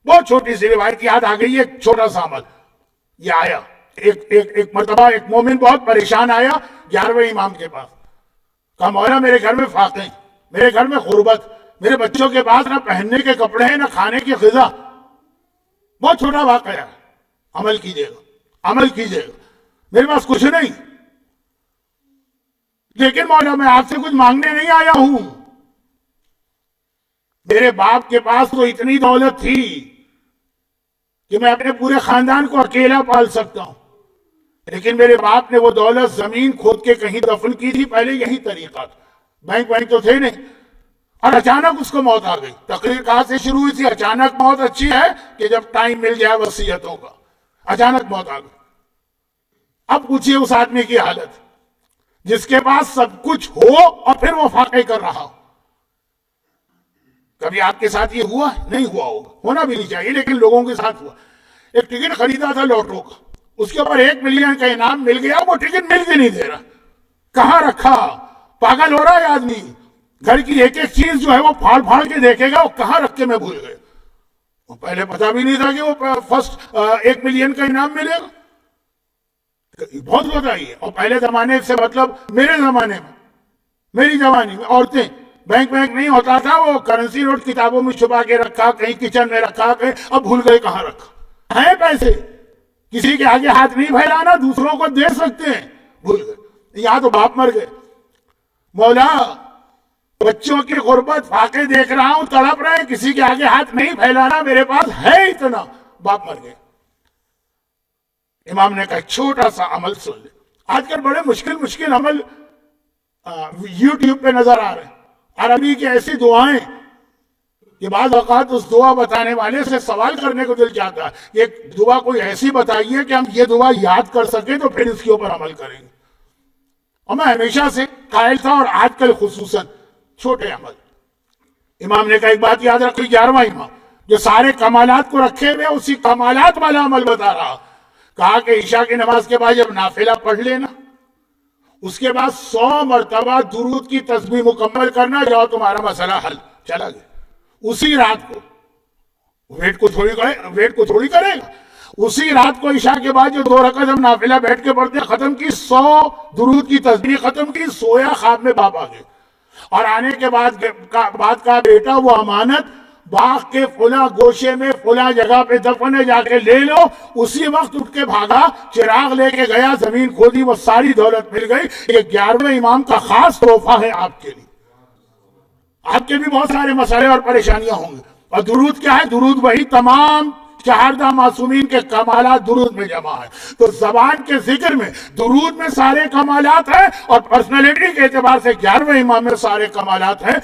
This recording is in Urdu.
بہت چھوٹی سی روایت یاد آ گئی، ایک چھوٹا سا عمل یہ آیا، ایک مرتبہ ایک مومن بہت پریشان آیا 11ویں امام کے پاس، کہا مولا میرے گھر میں فاقے ہیں، میرے گھر میں غربت، میرے بچوں کے پاس نہ پہننے کے کپڑے ہیں نہ کھانے کی غذا، بہت چھوٹا واقعہ ہے، عمل کیجئے گا، عمل کیجئے گا، میرے پاس کچھ نہیں، لیکن مولا میں آپ سے کچھ مانگنے نہیں آیا ہوں، میرے باپ کے پاس تو اتنی دولت تھی کہ میں اپنے پورے خاندان کو اکیلا پال سکتا ہوں، لیکن میرے باپ نے وہ دولت زمین کھود کے کہیں دفن کی تھی، پہلے یہی طریقہ تھا، بینک تو تھے نہیں، اور اچانک اس کو موت آ گئی۔ تقریر کہاں سے شروع ہوئی تھی؟ اچانک موت اچھی ہے کہ جب ٹائم مل جائے وصیتوں کا، اچانک موت آ گئی۔ اب پوچھئے اس آدمی کی حالت، جس کے پاس سب کچھ ہو اور پھر وہ فاقے کر رہا ہو۔ کبھی آپ کے ساتھ یہ ہوا؟ نہیں ہوا ہوگا، ہونا بھی نہیں چاہیے، لیکن لوگوں کے ساتھ ہوا۔ ایک ٹکٹ خریدا تھا لوٹرو کا، اس کے اوپر 1 ملین کا انعام مل گیا، وہ ٹکٹ مل کے نہیں دے رہا، کہاں رکھا؟ پاگل ہو رہا ہے آدمی، گھر کی ایک ایک چیز جو ہے وہ پھاڑ پھاڑ کے دیکھے گا، وہ کہاں رکھ کے میں بھول گئے، وہ پہلے پتا بھی نہیں تھا کہ وہ فرسٹ 1 ملین کا انعام ملے گا، بہت بتائیے۔ اور پہلے زمانے سے مطلب میرے زمانے میں، میری جوانی میں عورتیں، بینک نہیں ہوتا تھا، وہ کرنسی نوٹ کتابوں میں چھپا کے رکھا، کہیں کچن میں رکھا، کہیں اب بھول گئے کہاں رکھا، ہیں پیسے، کسی کے آگے ہاتھ نہیں پھیلانا، دوسروں کو دے سکتے ہیں، بھول گئے، یہاں تو باپ مر گئے۔ مولا بچوں کی غربت فاقے دیکھ رہا ہوں، تڑپ رہے ہیں، کسی کے آگے ہاتھ نہیں پھیلانا، میرے پاس ہے اتنا، باپ مر گئے۔ امام نے کہا چھوٹا سا عمل سن لے۔ آج کل بڑے مشکل عمل یوٹیوب پہ نظر آ رہے ہیں، عربی کی ایسی دعائیں کہ بعض اوقات اس دعا بتانے والے سے سوال کرنے کو دل چاہتا ہے، یہ دعا کوئی ایسی بتائیے کہ ہم یہ دعا یاد کر سکیں تو پھر اس کے اوپر عمل کریں گے۔ اور میں ہمیشہ سے قائل تھا، اور آج کل خصوصاً چھوٹے عمل۔ امام نے کہا ایک بات یاد رکھو، 11واں امام جو سارے کمالات کو رکھے ہوئے اسی کمالات والا عمل بتا رہا، کہا کہ عشاء کی نماز کے بعد جب نافلہ پڑھ لینا، اس کے بعد 100 مرتبہ درود کی تسبیح مکمل کرنا، جاؤ تمہارا مسئلہ حل، چلا گیا۔ اسی رات کو ویٹ کو تھوڑی کرے گا، اسی رات کو عشاء کے بعد جو 2 رکعت ہم نافلہ بیٹھ کے پڑھتے ہیں، ختم کی، 100 درود کی تسبیح ختم کی، سویا، خواب میں باپ آ گئے، اور آنے کے بعد کا بیٹا وہ امانت باغ کے فلاں گوشے میں فلاں جگہ پہ دفن ہے، جا کے لے لو۔ اسی وقت اٹھ کے بھاگا، چراغ لے کے گیا، زمین کھودی، وہ ساری دولت مل گئی۔ یہ 11ویں امام کا خاص تحفہ ہے آپ کے لیے۔ آپ کے بھی بہت سارے مسئلے اور پریشانیاں ہوں گے، اور درود کیا ہے؟ درود وہی تمام 4 معصومین کے کمالات درود میں جمع ہے۔ تو زبان کے ذکر میں درود میں سارے کمالات ہیں، اور پرسنالٹی کے اعتبار سے 11ویں امام میں سارے کمالات ہیں۔